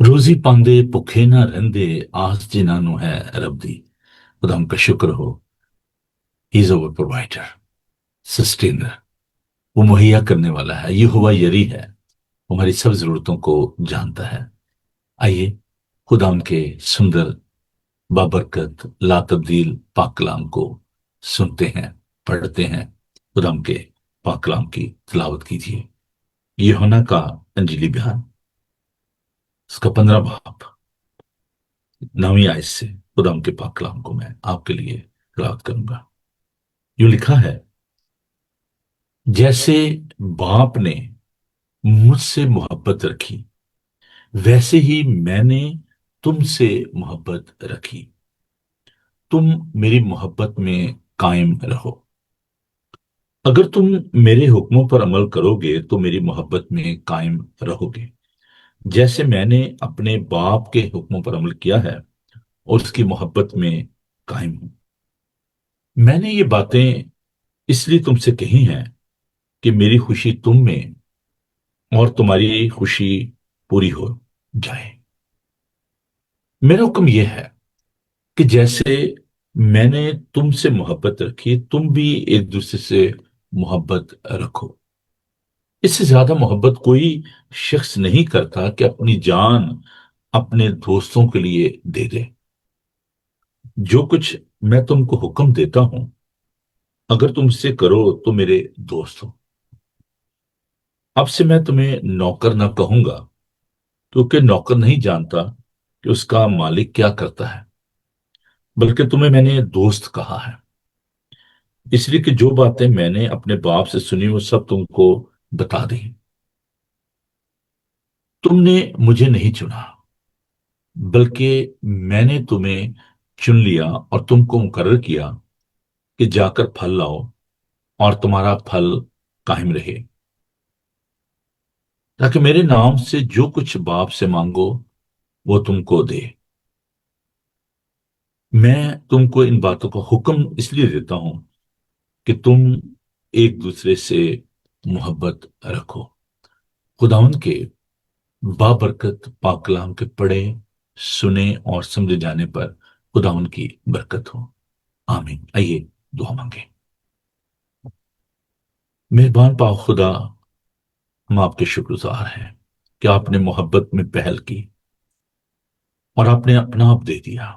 روزی پاندے بھکھے نہ رہندے آس جنہاں نو ہے رب دی۔ خدا ہم کا شکر ہو، ہی از اوور پرووائڈر، سسٹینر، وہ مہیا کرنے والا ہے، یہ ہوا یری ہے، وہ ہماری سب ضرورتوں کو جانتا ہے۔ آئیے خدا ان کے سندر، بابرکت، لا تبدیل پاک کلام کو سنتے ہیں، پڑھتے ہیں۔ خدا ان کے پاک کلام کی تلاوت کیجیے۔ یوحنا کا انجیلی بیان، اس کا 15 باب، 9 آیت سے خدا ان کے پاک کلام کو میں آپ کے لیے تلاوت کروں گا۔ یوں لکھا ہے، جیسے باپ نے مجھ سے محبت رکھی، ویسے ہی میں نے تم سے محبت رکھی۔ تم میری محبت میں قائم رہو۔ اگر تم میرے حکموں پر عمل کرو گے تو میری محبت میں قائم رہو گے، جیسے میں نے اپنے باپ کے حکموں پر عمل کیا ہے اور اس کی محبت میں قائم ہوں۔ میں نے یہ باتیں اس لیے تم سے کہی ہیں کہ میری خوشی تم میں اور تمہاری خوشی پوری ہو جائے۔ میرا حکم یہ ہے کہ جیسے میں نے تم سے محبت رکھی، تم بھی ایک دوسرے سے محبت رکھو۔ اس سے زیادہ محبت کوئی شخص نہیں کرتا کہ اپنی جان اپنے دوستوں کے لیے دے دے۔ جو کچھ میں تم کو حکم دیتا ہوں، اگر تم اسے کرو تو میرے دوست ہو۔ اب سے میں تمہیں نوکر نہ کہوں گا، کیونکہ نوکر نہیں جانتا کہ اس کا مالک کیا کرتا ہے، بلکہ تمہیں میں نے دوست کہا ہے، اس لیے کہ جو باتیں میں نے اپنے باپ سے سنی وہ سب تم کو بتا دی۔ تم نے مجھے نہیں چنا، بلکہ میں نے تمہیں چن لیا اور تم کو مقرر کیا کہ جا کر پھل لاؤ اور تمہارا پھل قائم رہے، تاکہ میرے نام سے جو کچھ باپ سے مانگو وہ تم کو دے۔ میں تم کو ان باتوں کا حکم اس لیے دیتا ہوں کہ تم ایک دوسرے سے محبت رکھو۔ خداوند کے بابرکت پاک کلام کے پڑھے، سنے اور سمجھے جانے پر خداوند کی برکت ہو، آمین۔ آئیے دعا مانگیں۔ مہربان پاک خدا، ہم آپ کے شکر گزار ہیں کہ آپ نے محبت میں پہل کی اور آپ نے اپنا آپ دے دیا۔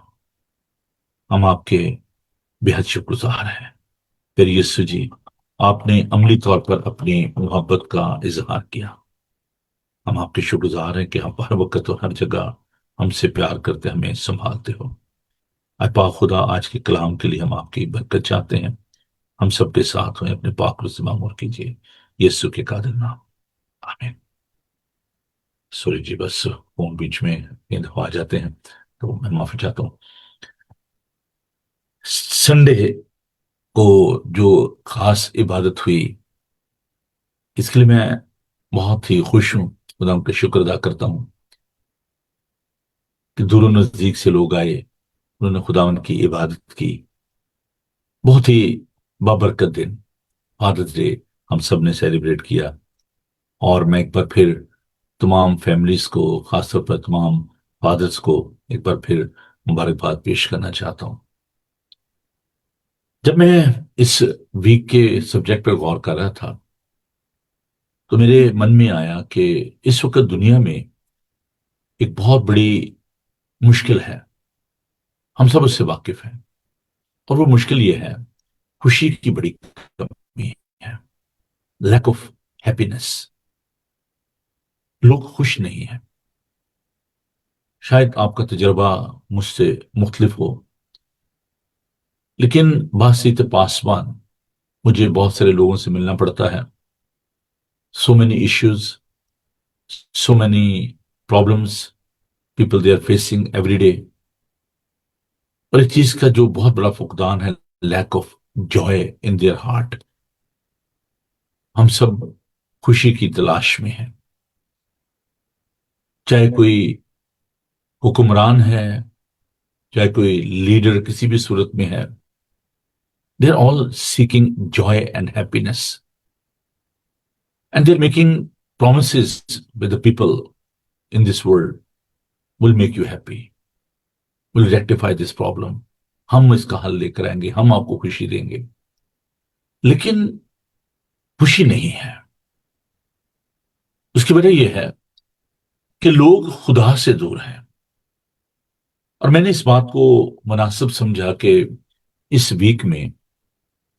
ہم آپ کے بے حد شکر گزار ہیں۔ پھر یسوع جی، آپ نے عملی طور پر اپنی محبت کا اظہار کیا۔ ہم آپ کے شکر گزار ہیں کہ آپ ہر وقت اور ہر جگہ ہم سے پیار کرتے، ہمیں سنبھالتے ہو۔ اے پاک خدا، آج کے کلام کے لیے ہم آپ کی برکت چاہتے ہیں۔ ہم سب کے ساتھ ہوئے، اپنے پاک روح سے معمور کیجیے، یسوع کے قادر نام، آمین۔ سوری جی، بس فون بیچ میں ایک دفعہ آ جاتے ہیں تو میں معافی چاہتا ہوں۔ سنڈے کو جو خاص عبادت ہوئی، اس کے لیے میں بہت ہی خوش ہوں، خدا ان کا شکر ادا کرتا ہوں کہ دور و نزدیک سے لوگ آئے، انہوں نے خدا ان کی عبادت کی۔ بہت ہی بابرکت دن، فادرز ڈے ہم سب نے سیلیبریٹ کیا، اور میں ایک بار پھر تمام فیملیز کو، خاص طور پر تمام فادرز کو ایک بار پھر مبارکباد پیش کرنا چاہتا ہوں۔ جب میں اس ویک کے سبجیکٹ پر غور کر رہا تھا تو میرے من میں آیا کہ اس وقت دنیا میں ایک بہت بڑی مشکل ہے، ہم سب اس سے واقف ہیں، اور وہ مشکل یہ ہے، خوشی کی بڑی کمی ہے، لیک آف ہیپینس۔ لوگ خوش نہیں ہیں۔ شاید آپ کا تجربہ مجھ سے مختلف ہو، لیکن باسط پاسبان مجھے بہت سارے لوگوں سے ملنا پڑتا ہے۔ So many issues, so many problems people they are facing every day, اور ایک چیز کا جو بہت بڑا فقدان ہے، lack of joy in their heart. ہم سب خوشی کی تلاش میں ہیں، چاہے کوئی حکمران ہے، چاہے کوئی لیڈر کسی بھی صورت میں ہے، they are all seeking joy and happiness, and they're making promises with the people in this world will make you happy, will rectify this problem. ہم اس کا حل لے کر آئیں گے, ہم آپ کو خوشی دیں گے. لیکن خوشی نہیں ہے. اس کی وجہ یہ ہے کہ لوگ خدا سے دور ہیں. اور میں نے اس بات کو مناسب سمجھا کہ اس ویک میں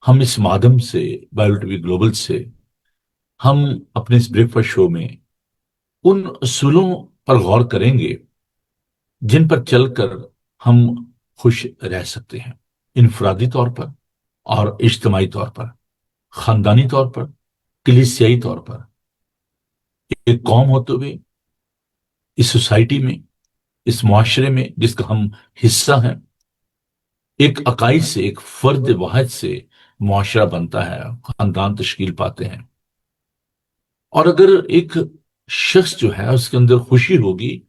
ہم اس مادم سے, بائبل ٹی وی گلوبل سے, ہم اپنے اس بریک فاسٹ شو میں ان اصولوں پر غور کریں گے جن پر چل کر ہم خوش رہ سکتے ہیں, انفرادی طور پر اور اجتماعی طور پر, خاندانی طور پر, کلیسیائی طور پر, ایک قوم ہوتے ہوئے, اس سوسائٹی میں, اس معاشرے میں جس کا ہم حصہ ہیں. ایک عقائد سے, ایک فرد واحد سے معاشرہ بنتا ہے, خاندان تشکیل پاتے ہیں. اور اگر ایک شخص جو ہے اس کے اندر خوشی ہوگی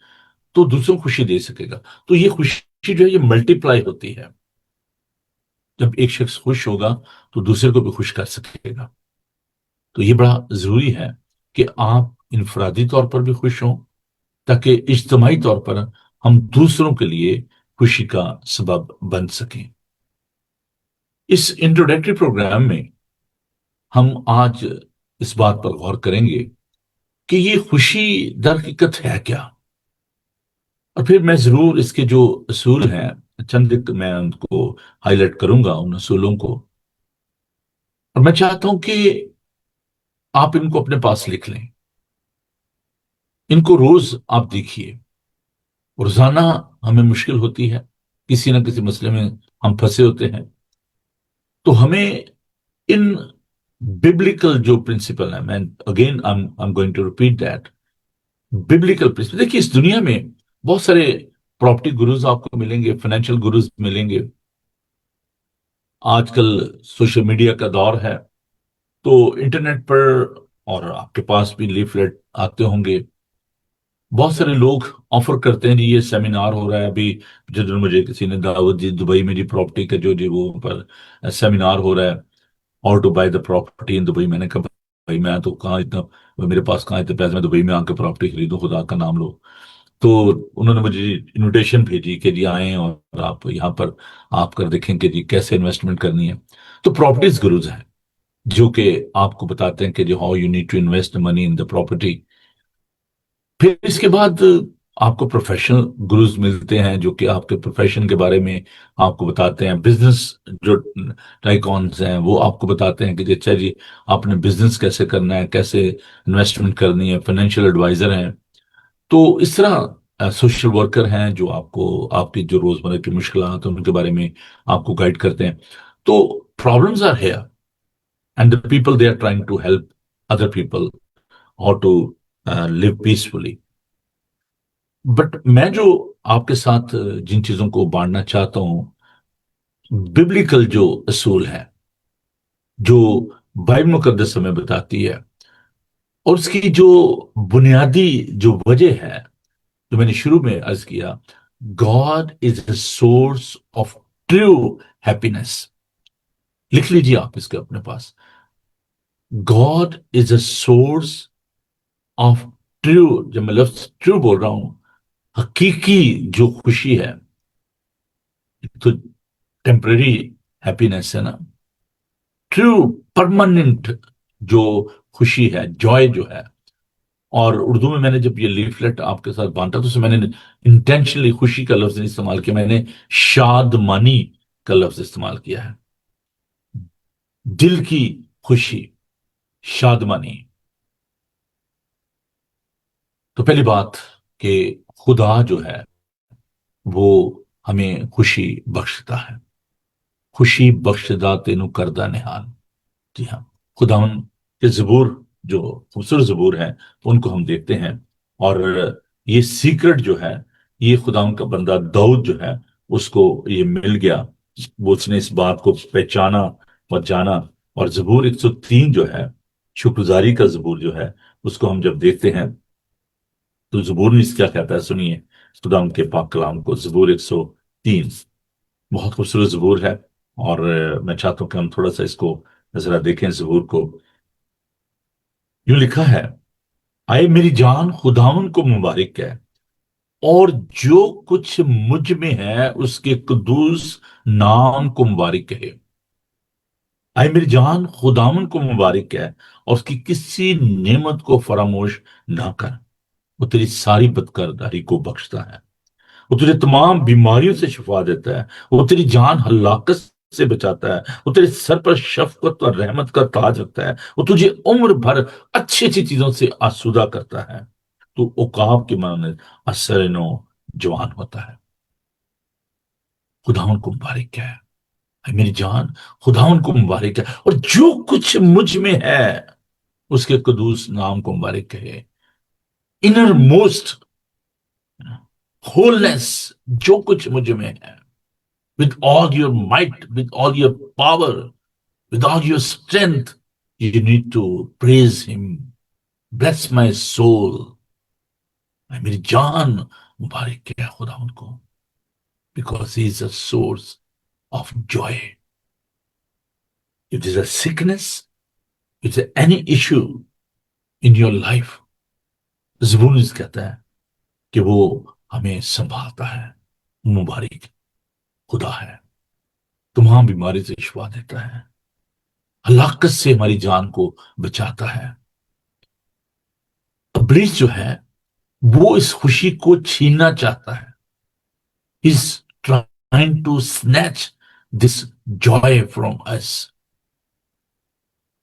تو دوسروں کو خوشی دے سکے گا. تو یہ خوشی جو ہے یہ ملٹی پلائی ہوتی ہے. جب ایک شخص خوش ہوگا تو دوسرے کو بھی خوش کر سکے گا. تو یہ بڑا ضروری ہے کہ آپ انفرادی طور پر بھی خوش ہوں تاکہ اجتماعی طور پر ہم دوسروں کے لیے خوشی کا سبب بن سکیں. اس انٹروڈکٹری پروگرام میں ہم آج اس بات پر غور کریں گے کہ یہ خوشی در حقیقت ہے کیا. اور پھر میں ضرور اس کے جو اصول ہیں چند میں ان کو ہائی لائٹ کروں گا, ان اصولوں کو. اور میں چاہتا ہوں کہ آپ ان کو اپنے پاس لکھ لیں, ان کو روز آپ دیکھیے. روزانہ ہمیں مشکل ہوتی ہے, کسی نہ کسی مسئلے میں ہم پھنسے ہوتے ہیں, تو ہمیں ان biblical جو پرنسپل ہیں, میں again I'm going to repeat that, biblical principle. دیکھیے اس دنیا میں بہت سارے پراپرٹی گروز آپ کو ملیں گے, فائنینشیل گروز ملیں گے. آج کل سوشل میڈیا کا دور ہے, تو انٹرنیٹ پر اور آپ کے پاس بھی لیفلیٹ آتے ہوں گے. بہت سارے لوگ آفر کرتے ہیں جی یہ سیمینار ہو رہا ہے ابھی, جدھر مجھے کسی نے دعوت دی دبئی میں, جی پراپرٹی کا جو جی وہ پر سیمینار ہو رہا ہے, اور to buy the property in Dubai. میں نے کہا بھائی میں تو کہاں اتنا, میرے پاس کہاں اتنے پیسے, میں دبئی میں آ کے پراپرٹی خریدوں, خدا کا نام لو. تو انہوں نے مجھے انویٹیشن بھیجی کہ جی آئیں اور آپ یہاں پر آپ کر دیکھیں کہ جی کیسے انویسٹمنٹ کرنی ہے. تو پراپرٹیز گروز ہیں جو کہ آپ کو بتاتے ہیں کہ جو how you need to invest money in the property. پھر اس کے بعد آپ کو پروفیشنل گروز ملتے ہیں جو کہ آپ کے پروفیشن کے بارے میں آپ کو بتاتے ہیں. بزنس جو ٹائیکونز ہیں وہ آپ کو بتاتے ہیں کہ جی اچھا جی آپ نے بزنس کیسے کرنا ہے, کیسے انویسٹمنٹ کرنی ہے. فائنینشیل ایڈوائزر ہیں. تو اس طرح سوشل ورکر ہیں جو آپ کو آپ کی جو روزمرہ کی مشکلات ہیں ان کے بارے میں آپ کو گائیڈ کرتے ہیں. تو problems are here and the people they are trying to help other people how to live peacefully. But میں جو آپ کے ساتھ جن چیزوں کو بانٹنا چاہتا ہوں, ببلیکل جو اصول ہے جو بائبل مقدس ہمیں بتاتی ہے, اور اس کی جو بنیادی جو وجہ ہے جو میں نے شروع میں عرض کیا, God is the source of true happiness. لکھ لیجیے آپ اس کے اپنے پاس, God is a source of true. جب میں لفظ true بول رہا ہوں, حقیقی جو خوشی ہے, تو ٹیمپرری ہیپینس ہے نا, ٹرو پرماننٹ جو خوشی ہے, جوائے جو ہے. اور اردو میں نے جب یہ لیفلیٹ آپ کے ساتھ بانٹا تو اس میں نے انٹینشنلی خوشی کا لفظ نہیں استعمال کیا, میں نے شادمانی کا لفظ استعمال کیا ہے. دل کی خوشی, شادمانی. تو پہلی بات کہ خدا جو ہے وہ ہمیں خوشی بخشتا ہے. خوشی بخشدہ تینو کردہ نہال. جی ہاں, خداوند کے زبور جو خوبصورت زبور ہیں ان کو ہم دیکھتے ہیں, اور یہ سیکرٹ جو ہے یہ خداوند کا بندہ داؤد جو ہے اس کو یہ مل گیا, وہ اس نے اس بات کو پہچانا اور جانا. اور زبور 103 جو ہے شکرگزاری کا زبور جو ہے, اس کو ہم جب دیکھتے ہیں تو زبور میں کیا کہتا ہے, سنیے خداوند کے پاک کلام کو. زبور 103 بہت خوبصورت زبور ہے, اور میں چاہتا ہوں کہ ہم تھوڑا سا اس کو ذرا دیکھیں. زبور کو یوں لکھا ہے, آئے میری جان خداوند کو مبارک ہے, اور جو کچھ مجھ میں ہے اس کے قدوس نام کو مبارک کہے۔ اے میری جان، خداون کو مبارک ہے اور اس کی کسی نعمت کو فراموش نہ کر۔ وہ تیری ساری بدکرداری کو بخشتا ہے، وہ تجھے تمام بیماریوں سے شفا دیتا ہے، وہ تیری جان ہلاکت سے بچاتا ہے، وہ تیرے سر پر شفقت اور رحمت کا تاج رکھتا ہے، وہ تجھے عمر بھر اچھی اچھی چیزوں سے آسودہ کرتا ہے، تو عقاب کی مانند اثر نو جوان ہوتا ہے۔ خداون کو مبارک ہے، اے میری جان، خداون کو مبارک ہے، اور جو کچھ مجھ میں ہے اس کے قدوس نام کو مبارک کہے۔ انر موسٹ ہولنس، جو کچھ مجھ میں ہے، with all your might, with all your power, with all your strength, you need to praise him. Bless my soul. اے میری جان مبارک کیا خدا ان کو، because he is a source of joy. If there is a sickness, if there is any issue in your life, زبون کہتا ہے کہ وہ ہمیں سنبھالتا ہے، مبارک خدا ہے، تمام بیماری سے شفا دیتا ہے، ہلاکت سے ہماری جان کو بچاتا ہے۔ ابلیس جو ہے وہ اس خوشی کو چھیننا چاہتا ہے۔ He's trying to snatch this joy from us.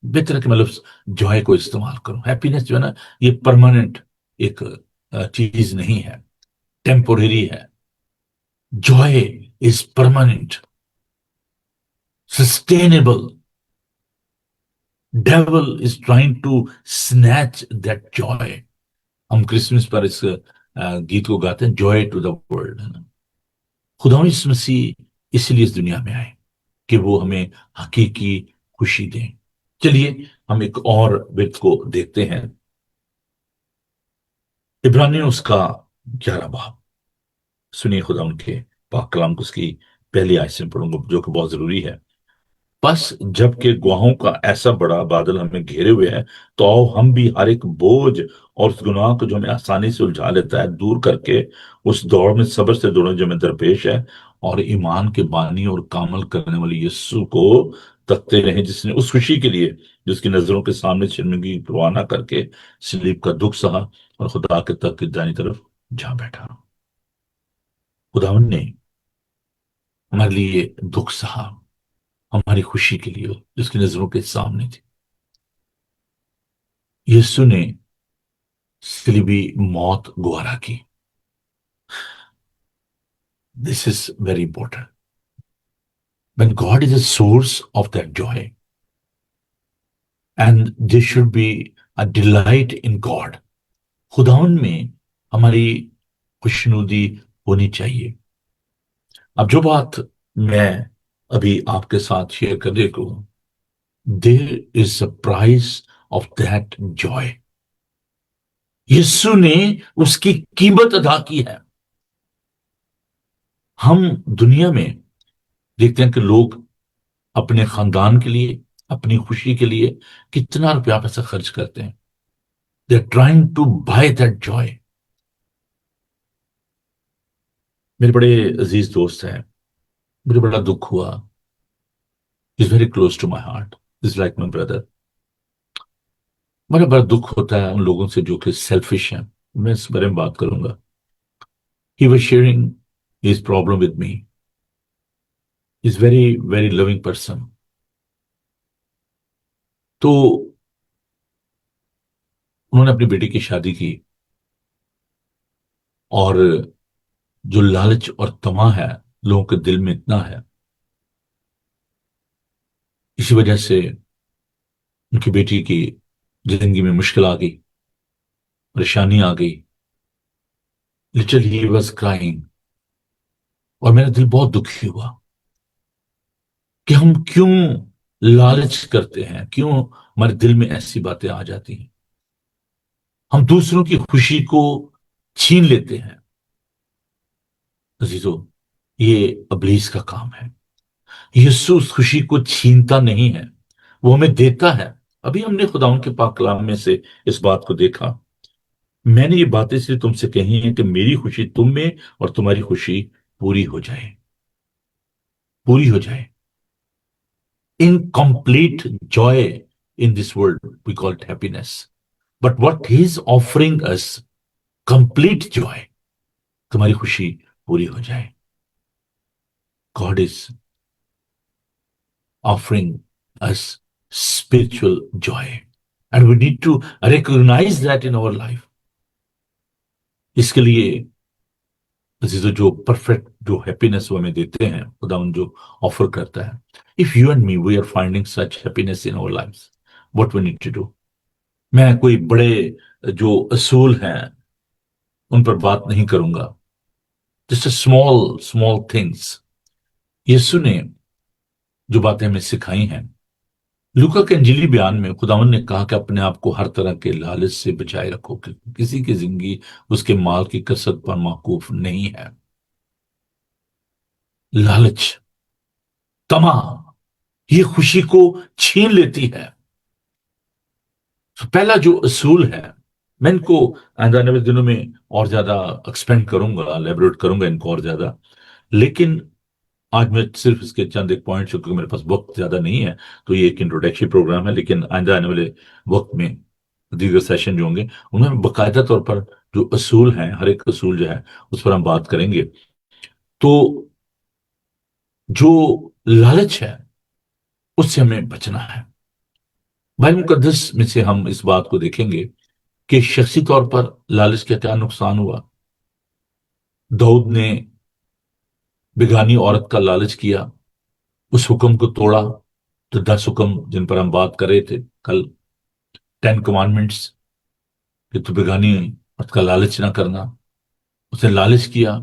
بہتر ہے کہ میں لفظ جوائے کو استعمال کروں۔ ہیپینس جو ہے نا، یہ پرماننٹ ایک چیز نہیں ہے، ٹیمپوریری ہے۔ Joy is permanent, sustainable. Devil is trying to snatch that joy. ہم کرسمس پر اس گیت کو گاتے ہیں، جوائے ٹو دا ورلڈ۔ خدا یسوع مسیح اس لیے اس دنیا میں آئے کہ وہ ہمیں حقیقی خوشی دیں۔ چلیے ہم ایک اور بیت کو دیکھتے ہیں، عبرانیوں اس کا 11 باب۔ سنیے خدا ان کے پاک کلام کو، اس کی پہلی آیت سے پڑھوں گا جو کہ بہت ضروری ہے۔ بس جب کہ گواہوں کا ایسا بڑا بادل ہمیں گھیرے ہوئے ہے، تو آؤ ہم بھی ہر ایک بوجھ اور اس گناہ کو جو ہمیں آسانی سے الجھا لیتا ہے دور کر کے اس دوڑ میں صبر سے دوڑیں جو ہمیں درپیش ہے، اور ایمان کے بانی اور کامل کرنے والی یسوع کو تکتے رہیں، جس نے اس خوشی کے لیے جس کی نظروں کے سامنے شرمندگی کی پرواہ نہ کر کے صلیب کا دکھ سہا اور خدا کے تخت کی دائیں طرف جا بیٹھا۔ خداوند نے ہمارے لیے دکھ سہا، ہماری خوشی کے لیے جس کی نظروں کے سامنے تھی۔ یسوع نے صلیبی موت گوارا کی۔ This is very important. When God is a source of that joy, and there should be a delight in God. خداون میں ہماری خوشنودی ہونی چاہیے۔ اب جو بات میں ابھی آپ کے ساتھ شیئر کرنے کو، there is a price of that joy. یسوع نے اس کی قیمت ادا کی ہے۔ ہم دنیا میں دیکھتے ہیں کہ لوگ اپنے خاندان کے لیے، اپنی خوشی کے لیے کتنا روپیہ پیسہ خرچ کرتے ہیں۔ They are trying to buy that joy. میرے بڑے عزیز دوست ہیں، مجھے بڑا دکھ ہوا۔ He's very close to my heart. He's like my brother. مجھے بڑا دکھ ہوتا ہے ان لوگوں سے جو کہ سیلفش ہیں۔ میں اس بارے میں بات کروں گا۔ He was sharing his problem with me. He's very, very loving person. تو انہوں نے اپنی بیٹی کی شادی کی، اور جو لالچ اور طمع ہے لوگوں کے دل میں اتنا ہے، اسی وجہ سے ان کی بیٹی کی زندگی میں مشکل آ گئی، پریشانی آ گئی۔ Literally he was crying. اور میرا دل بہت دکھی ہوا کہ ہم کیوں لالچ کرتے ہیں، کیوں ہمارے دل میں ایسی باتیں آ جاتی ہیں، ہم دوسروں کی خوشی کو چھین لیتے ہیں۔ عزیزو، یہ ابلیس کا کام ہے۔ یسوع اس خوشی کو چھینتا نہیں ہے، وہ ہمیں دیتا ہے۔ ابھی ہم نے خداوند کے پاک کلام میں سے اس بات کو دیکھا۔ میں نے یہ باتیں صرف تم سے کہی ہیں کہ میری خوشی تم میں اور تمہاری خوشی پوری ہو جائے، پوری ہو جائے. Incomplete joy in this world we call it happiness, but what he is offering us complete joy. تمہاری خوشی پوری ہو جائے. God is offering us spiritual joy, and we need to recognize that in our life. اس کے لیے عزیزو جو perfect جو happiness وہ ہمیں دیتے ہیں خدا ان جو آفر کرتا ہے. If you and me we are finding such happiness in our lives, what we need to do. میں کوئی بڑے جو اصول ہیں ان پر بات نہیں کروں گا. Just a small things. یسوع نے جو باتیں ہمیں سکھائی ہیں، لوکا کے انجیلی بیان میں خداوند نے کہا کہ اپنے آپ کو ہر طرح کے لالچ سے بچائے رکھو، کہ کسی کی زندگی اس کے مال کی کثرت پر موقوف نہیں ہے. لالچ، طمع، یہ خوشی کو چھین لیتی ہے. پہلا جو اصول ہے، میں ان کو آئندہ آنے والے دنوں میں اور زیادہ ایکسپینڈ کروں گا، الیبوریٹ کروں گا ان کو اور زیادہ، لیکن آج میں صرف اس کے چند ایک پوائنٹ، کیونکہ میرے پاس وقت زیادہ نہیں ہے تو یہ ایک انٹروڈکشن پروگرام ہے، لیکن آئندہ آنے والے وقت میں دیگر سیشن جو ہوں گے ان میں باقاعدہ طور پر جو اصول ہیں، ہر ایک اصول جو ہے اس پر ہم بات کریں گے. تو جو لالچ ہے اس سے ہمیں بچنا ہے. بائبل مقدس میں سے ہم اس بات کو دیکھیں گے کہ شخصی طور پر لالچ کا کیا نقصان ہوا. داؤد نے بیگانی عورت کا لالچ کیا، اس حکم کو توڑا. تو 10 حکم جن پر ہم بات کر رہے تھے کل، 10 کمانڈمنٹس، کہ تو بیگانی عورت کا لالچ نہ کرنا، اس نے لالچ کیا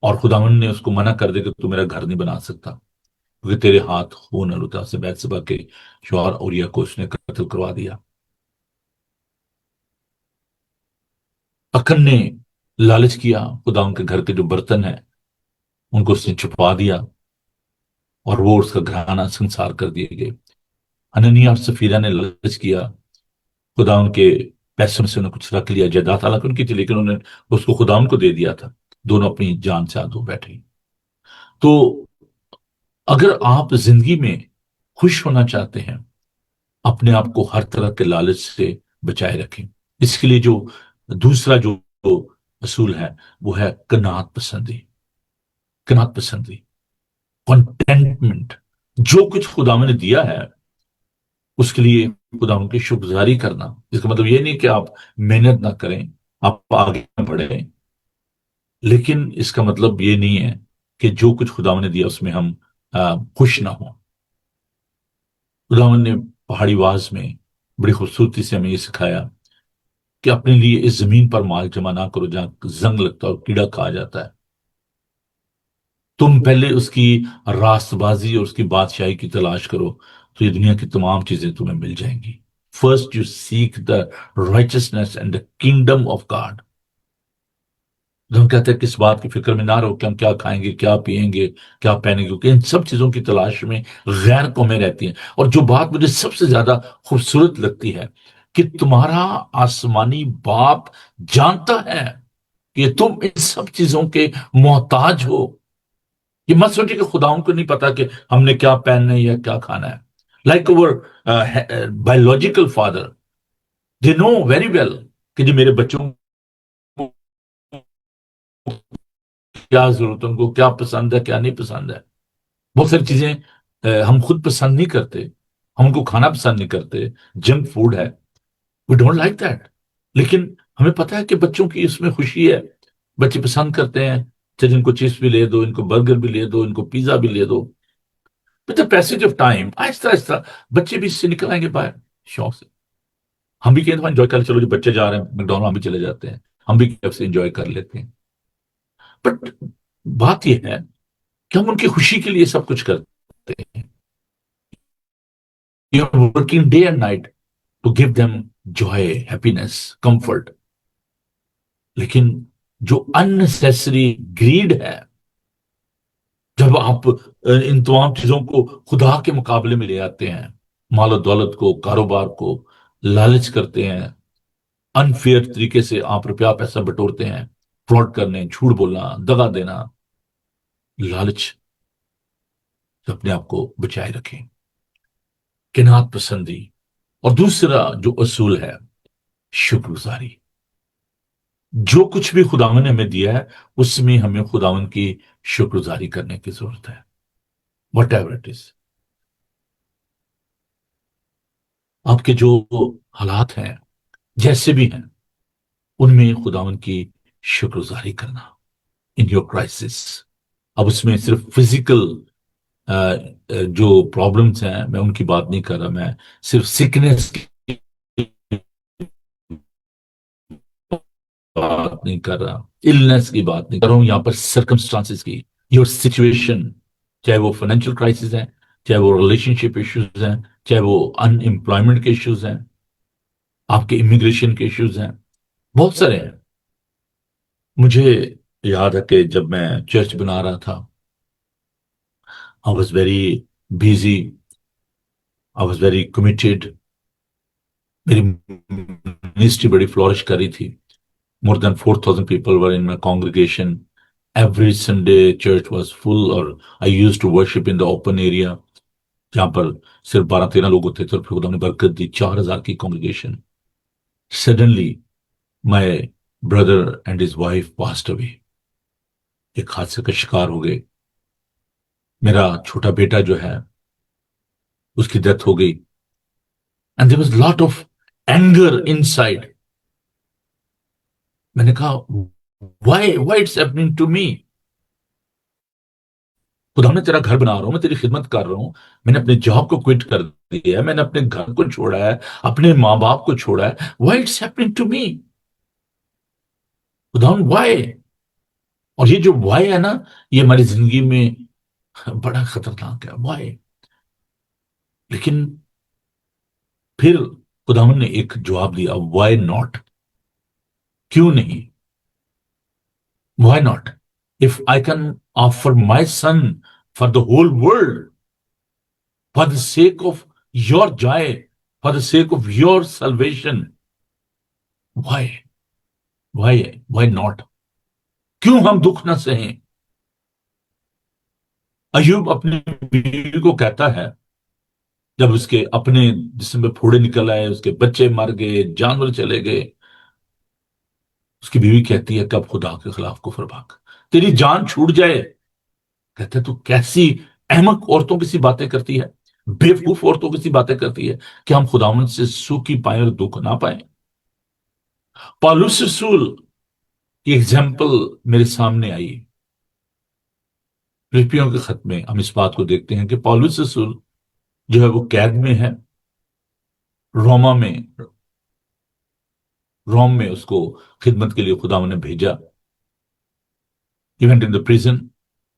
اور خداوند نے اس کو منع کر دیا کہ تو میرا گھر نہیں بنا سکتا کیونکہ تیرے ہاتھ خون ہلوتا سے. بیت شبا کے شوہر اوریا کو اس نے قتل کروا دیا. اکن نے لالچ کیا، خداوند کے گھر کے جو برتن ہیں ان کو اس نے چھپا دیا اور وہ اس کا گھرانہ سنسار کر دیے گئے. حنانیہ اور سفیرہ نے لالچ کیا، خداوند کے پیسوں سے انہوں نے کچھ رکھ لیا، جائیداد حالانکہ ان کی تھی لیکن انہوں نے اس کو خداوند کو دے دیا تھا. دونوں اپنی جان سے ہاتھ دھو بیٹھے. تو اگر آپ زندگی میں خوش ہونا چاہتے ہیں، اپنے آپ کو ہر طرح کے لالچ سے بچائے رکھیں. اس کے لیے جو دوسرا جو اصول ہے وہ ہے قناعت پسندی. قناعت پسندی، کنٹینٹمنٹ. جو کچھ خداوند نے دیا ہے اس کے لیے خداوند کی شکرگزاری کرنا. اس کا مطلب یہ نہیں کہ آپ محنت نہ کریں، آپ آگے نہ بڑھیں، لیکن اس کا مطلب یہ نہیں ہے کہ جو کچھ خداوند نے دیا اس میں ہم خوش نہ ہوں. خداوند نے پہاڑی واز میں بڑی خوبصورتی سے ہمیں یہ سکھایا کہ اپنے لیے اس زمین پر مال جمع نہ کرو جہاں زنگ لگتا ہے اور کیڑا کھا جاتا ہے. تم پہلے اس کی راست بازی اور اس کی بادشاہی کی تلاش کرو تو یہ دنیا کی تمام چیزیں تمہیں مل جائیں گی. First you seek the righteousness and the kingdom of God. ہم کہتے ہیں کہ اس بات کی فکر میں نہ رہو کہ ہم کیا کھائیں گے، کیا پیئیں گے، کیا پہنیں گے، کیونکہ ان سب چیزوں کی تلاش میں غیر قومیں رہتی ہیں. اور جو بات مجھے سب سے زیادہ خوبصورت لگتی ہے کہ تمہارا آسمانی باپ جانتا ہے کہ تم ان سب چیزوں کے محتاج ہو. یہ مت سوچے کہ خدا ان کو نہیں پتا کہ ہم نے کیا پہننا ہے یا کیا کھانا ہے. لائک اوور بایولوجیکل فادر، دے نو ویری ویل کہ جو میرے بچوں کو کیا ضرورت ہے، ان کو کیا پسند ہے کیا نہیں پسند ہے. بہت ساری چیزیں ہم خود پسند نہیں کرتے، ہم ان کو کھانا پسند نہیں کرتے، جنک فوڈ ہے، وی ڈونٹ لائک دیٹ. لیکن ہمیں پتا ہے کہ بچوں کی اس میں خوشی ہے، بچے پسند کرتے ہیں. چاہے ان کو چپس بھی لے دو، ان کو برگر بھی لے دو، ان کو پیزا بھی لے دو. With the passage of time آہستہ آہستہ بچے بھی اس سے نکل آئیں گے باہر شوق سے. ہم بھی کہیں انجوائے کر، چلو جو بچے جا رہے ہیں میکڈونلڈ ہم بھی چلے جاتے ہیں، ہم بھی سے انجوائے کر لیتے ہیں. بٹ بات یہ ہے کہ ہم ان کی خوشی کے لیے سب کچھ کرتے ہیں. You are working day and night to give them joy, happiness, comfort. لیکن جو unnecessary greed ہے، جب آپ ان تمام چیزوں کو خدا کے مقابلے میں لے آتے ہیں، مال و دولت کو، کاروبار کو، لالچ کرتے ہیں، انفیئر طریقے سے آپ روپیہ پیسہ بٹورتے ہیں، فراڈ کرنے، جھوٹ بولنا، دغا دینا، لالچ سے اپنے آپ کو بچائے رکھیں، قناعت پسندی، اور دوسرا جو اصول ہے شکر گزاری۔ جو کچھ بھی خداوند نے ہمیں دیا ہے اس میں ہمیں خداوند کی شکر گزاری کرنے کی ضرورت ہے، وٹ ایور اٹ از۔ آپ کے جو حالات ہیں جیسے بھی ہیں ان میں خداوند کی شکر گزاری کرنا ان یور کرائسس۔ اب اس میں صرف فزیکل جو پرابلمس ہیں میں ان کی بات نہیں کر رہا، میں صرف سکنس کی بات نہیں کر رہا، النس کی بات نہیں کر رہا ہوں، یہاں پر سرکمسٹانسز کی، یور سچویشن، چاہے وہ فائنینشیل کرائسس ہیں، چاہے وہ ریلیشن شپ ایشوز ہیں، چاہے وہ ان امپلائمنٹ کے ایشوز ہیں، آپ کے امیگریشن کے ایشوز ہیں، بہت سارے ہیں۔ مجھے یاد ہے کہ جب میں چرچ بنا رہا تھا I was very busy, I was very committed، میری منسٹری بڑی فلورش کر رہی تھی، more than 4,000 people were in my congregation، every Sunday church was full، اور I used to worship in the open area جہاں پر صرف 12-13 لوگ ہوتے تھے، اور پھر خدا نے برکت دی 4,000 کی congregation۔ Suddenly my brother and his wife passed away، ایک حادثے کا شکار ہو گئے، میرا چھوٹا بیٹا جو ہے اس کی ڈیتھ ہو گئی، and there was a lot of anger inside۔ میں نے کہا why it's happening to me؟ خدا میں تیرا گھر بنا رہا ہوں، میں تیری خدمت کر رہا ہوں، میں نے اپنے جاب کو کوئٹ کر دیا ہے، میں نے اپنے گھر کو چھوڑا ہے، اپنے ماں باپ کو چھوڑا ہے، why it's happening to me؟ خدا why؟ اور یہ جو why ہے نا، یہ ہماری زندگی میں بڑا خطرناک ہے، why؟ لیکن پھر خداوند نے ایک جواب دیا، why not؟ کیوں نہیں؟ why not؟ if I can offer my son for the whole world، for the sake of your joy، for the sake of your salvation، why؟ why not؟ کیوں ہم دکھ نہ سہیں؟ ایوب اپنی بیوی کو کہتا ہے جب اس کے اپنے جسم میں پھوڑے نکل آئے، اس کے بچے مر گئے، جانور چلے گئے، اس کی بیوی کہتی ہے کب خدا کے خلاف کفر بھاگ، تیری جان چھوٹ جائے، کہتے تو کیسی احمق عورتوں کی سی باتیں کرتی ہے، بیوقوف عورتوں کی سی باتیں کرتی ہے کہ ہم خداوند سے سوکھی پائیں اور دکھ نہ پائیں۔ پالوس رسول کی ایگزامپل میرے سامنے آئی، فلپیوں کے خط میں ہم اس بات کو دیکھتے ہیں کہ پالوس رسول جو ہے وہ قید میں ہے، روم میں اس کو خدمت کے لیے خداوند نے بھیجا، ایونٹ ان دا پریزن،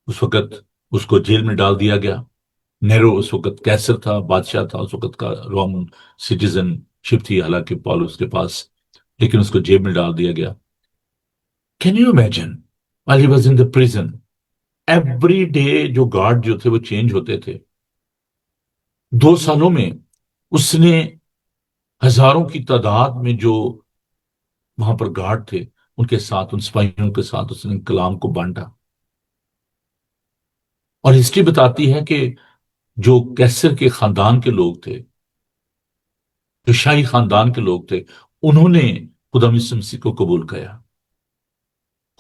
اس وقت اس کو جیل میں ڈال دیا گیا، نیرو اس وقت کیسر تھا، بادشاہ تھا اس وقت کا، رومن سٹیزن شپ تھی حالانکہ پالوس کے پاس، لیکن اس کو جیل میں ڈال دیا گیا۔ Can you imagine while he was in the prison، every day جو گارڈ جو تھے وہ چینج ہوتے تھے، 2 سالوں میں اس نے ہزاروں کی تعداد میں جو وہاں پر گارڈ تھے ان کے ساتھ، ان سپاہیوں کے ساتھ اس نے کلام کو بانٹا۔ اور ہسٹری بتاتی ہے کہ جو کیسر کے خاندان کے لوگ تھے، جو شاہی خاندان کے لوگ تھے، انہوں نے خدا یسوع مسیح کو قبول کیا۔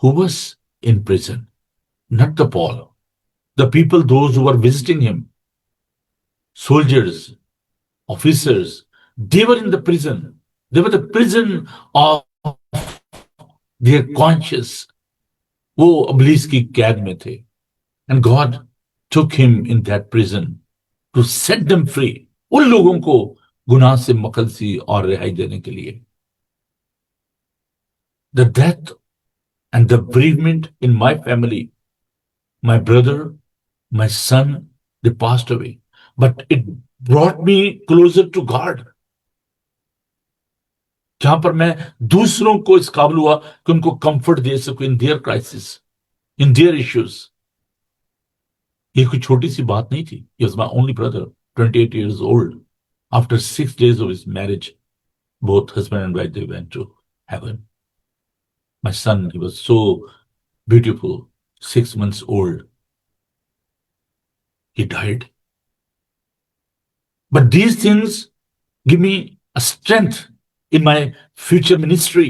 Who was in prison؟ Not the Paul، the people those who were visiting him، soldiers، officers، they were in the prison، they were the prison of their conscience، وہ ابلیس کی قید میں تھے، and God took him in that prison to set them free، ان لوگوں کو گناہ سے مخلصی اور رہائی دینے کے لیے۔ The death and the bereavement in my family، my brother، my son، they passed away، but it brought me closer to God، جہاں پر میں دوسروں کو اس قابل ہوا کہ ان کو کمفرٹ دے سکوں in their crisis، in their issues۔ یہ کوئی چھوٹی سی بات نہیں تھی۔ He was my only brother، 28 years old۔ After 6 days of his marriage، both husband and wife they went to heaven. My son, he was so beautiful, 6 months old. He died. But these things give me a strength in my future ministry.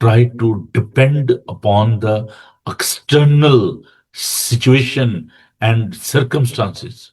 try to depend upon the external situation and circumstances.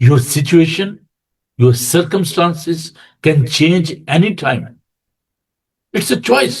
Your situation, your circumstances can change anytime. It's a choice.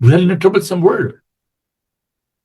We are in a troublesome world.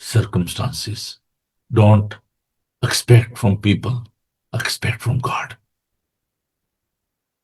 circumstances. Don't expect from people, expect from God.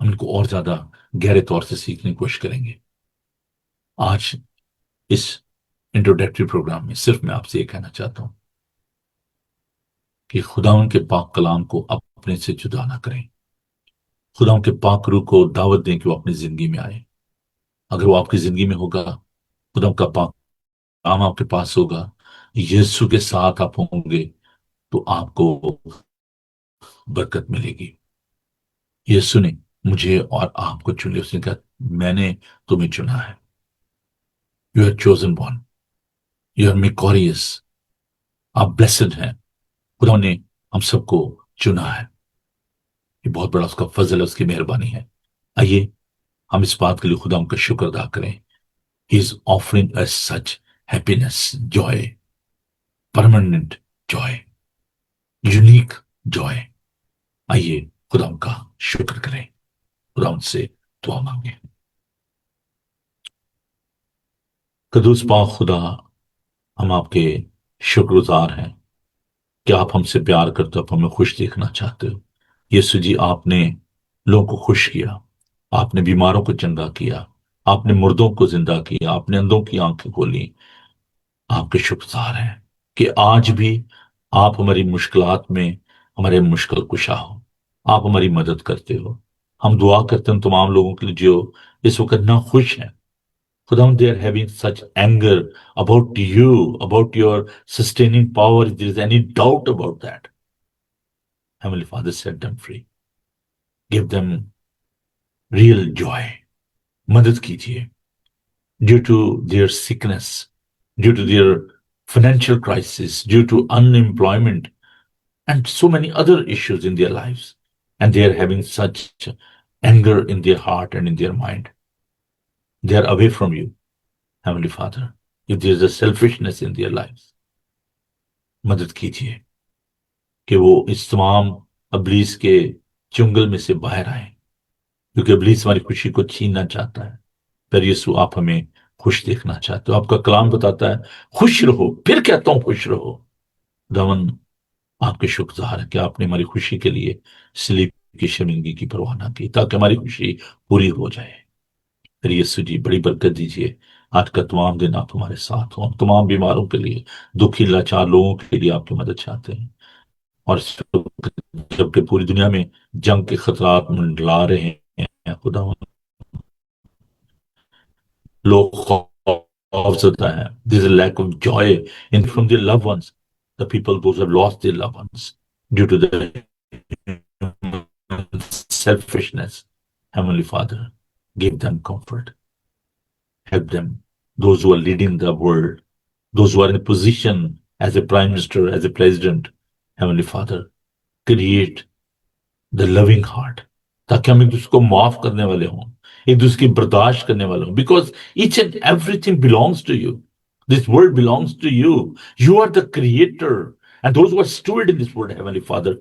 ہم ان کو اور زیادہ گہرے طور سے سیکھنے کی کوشش کریں گے۔ آج اس انٹروڈکٹری پروگرام میں صرف میں آپ سے یہ کہنا چاہتا ہوں کہ خدا ان کے پاک کلام کو اپنے سے جدا نہ کریں۔ خدا ان کے پاک روح کو دعوت دیں کہ وہ اپنی زندگی میں آئے۔ اگر وہ آپ کی زندگی میں ہوگا، خدا ان کا پاک کلام آپ کے پاس ہوگا، یسوع کے ساتھ آپ ہوں گے، تو آپ کو برکت ملے گی۔ یسوع نے مجھے اور آپ کو چن لیا، اس نے کہا میں نے تمہیں چنا ہے۔ You are chosen one, you are میکوریس، آپ بلیسڈ ہیں۔ خدا نے ہم سب کو چنا ہے، یہ بہت بڑا اس کا فضل ہے، اس کی مہربانی ہے۔ آئیے ہم اس بات کے لیے خدا کا شکر ادا کریں۔ He is offering us such happiness, joy, permanent joy, unique joy۔ آئیے خدا ان کا شکر کریں، خدا ان سے دعا مانگیں۔ قدوس پاک خدا، ہم آپ کے شکر گزار ہیں کہ آپ ہم سے پیار کرتے ہو، آپ ہمیں خوش دیکھنا چاہتے ہو۔ یسوع جی، آپ نے لوگوں کو خوش کیا، آپ نے بیماروں کو چنگا کیا، آپ نے مردوں کو زندہ کیا، آپ نے اندھوں کی آنکھیں کھولی۔ آپ کے شکر گزار ہیں کہ آج بھی آپ ہماری مشکلات میں ہمارے مشکل کشا ہو، آپ ہماری مدد کرتے ہو۔ ہم دعا کرتے ہیں ان تمام لوگوں کے لیے جو اس وقت نہ خوش ہیں، خدا they are having such anger about you, about your sustaining power. If there is any doubt about that, Heavenly Father, set them free. Give them real joy. مدد کیجیے due to their sickness, due to their financial crisis, due to unemployment, and so many other issues in their lives. And they are having such anger in their heart and in their mind. They are away from you, Heavenly Father. If there is a selfishness in their lives, مدد کیجیے کہ وہ اس تمام ابلیس کے چنگل میں سے باہر آئیں، کیونکہ ابلیس ہماری خوشی کو چھیننا چاہتا ہے۔ پر یسوع، آپ ہمیں خوش دیکھنا چاہتے ہو۔ آپ کا کلام بتاتا ہے خوش رہو، پھر کہتا ہوں خوش رہو۔ خداوند، آپ کے شکر گزار ہے کہ آپ نے ہماری خوشی کے لیے سلیپ کی شرمندگی کی پرواہ نہ کی، تاکہ ہماری خوشی پوری ہو جائے۔ پھر یسوع جی، بڑی برکت دیجیے۔ آج کا تمام دن آپ ہمارے ساتھ ہوں۔ ہم تمام بیماروں کے لیے، دکھی لاچار لوگوں کے لیے آپ کی مدد چاہتے ہیں۔ اور اس وقت جبکہ پوری دنیا میں جنگ کے خطرات منڈلا رہے ہیں، خدا لوگ خوف زدہ ہیں۔ There is a lack of joy in from their loved ones. The people those who have lost their loved ones due to the selfishness. Heavenly Father, give them comfort. Help them. Those who are leading the world, those who are in a position as a prime minister, as a president, Heavenly Father, create the loving heart، تاکہ ہم ایک دوسرے کو معاف کرنے والے ہوں، ایک دوسرے کی برداشت کرنے والے ہوں۔ Because each and everything belongs to you, this world belongs to you, you are the creator, and those who are stood in this world, heavenly father,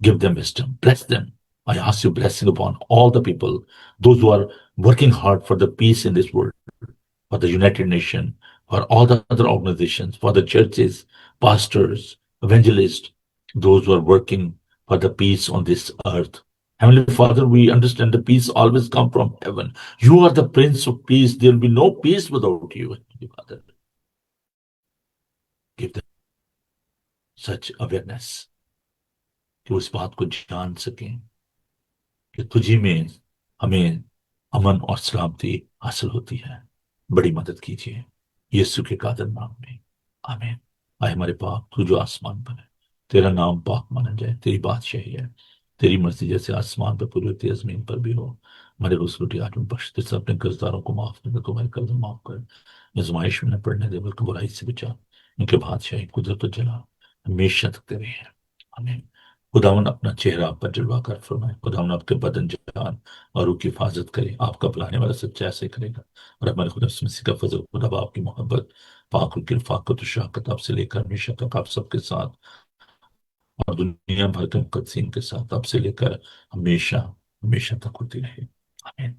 give them wisdom, bless them. I ask you blessing upon all the people, those who are working hard for the peace in this world, for the United Nations, for all the other organizations, for the churches, pastors, evangelists, those who are working for the peace on this earth. Heavenly Father, we understand the peace always comes from heaven. You are the Prince of Peace. There will be no peace without you, Heavenly Father. Give them such awareness کہ وہ اس بات کو جان سکیں کہ تجھی میں ہمیں امن اور سلامتی حاصل ہوتی ہے۔ بڑی مدد کیجیے یسوع کے قادر نام میں، آمین۔ آئے ہمارے پاک، تو جو آسمان پر ہے، تیرا نام پاک مانا جائے، تیری بادشاہی ہے، تیری مرضی جیسے آسمان پہ پوری ہوتی ہے زمین پر بھی ہو۔ ہمارے روز روٹی آج میں بخش دے، سے اپنے قرضداروں کو معاف کر دے تو ہمارے قرض معاف کر، آزمائش میں نہ پڑنے دے بلکہ برائی سے بچا، ان کے بادشاہی، قدرت و جلال ہمیشہ تک تیرے ہیں، آمین۔ خداون اپنا چہرہ آپ پر جلوہ کر فرمائے، خداون آپ کے بدن جان اور روح کی حفاظت کرے، آپ کا بلانے والا سچا ایسے کرے گا، اور ہمارے خدا یسوع مسیح کا فضل، خدا باپ کی محبت، پاک روح کی رفاقت و شفقت آپ سے لے کر ہمیشہ تک آپ سب کے ساتھ، اور دنیا بھر کے مقدسین کے ساتھ آپ سے لے کر ہمیشہ ہمیشہ تک ہوتی رہے، آمین۔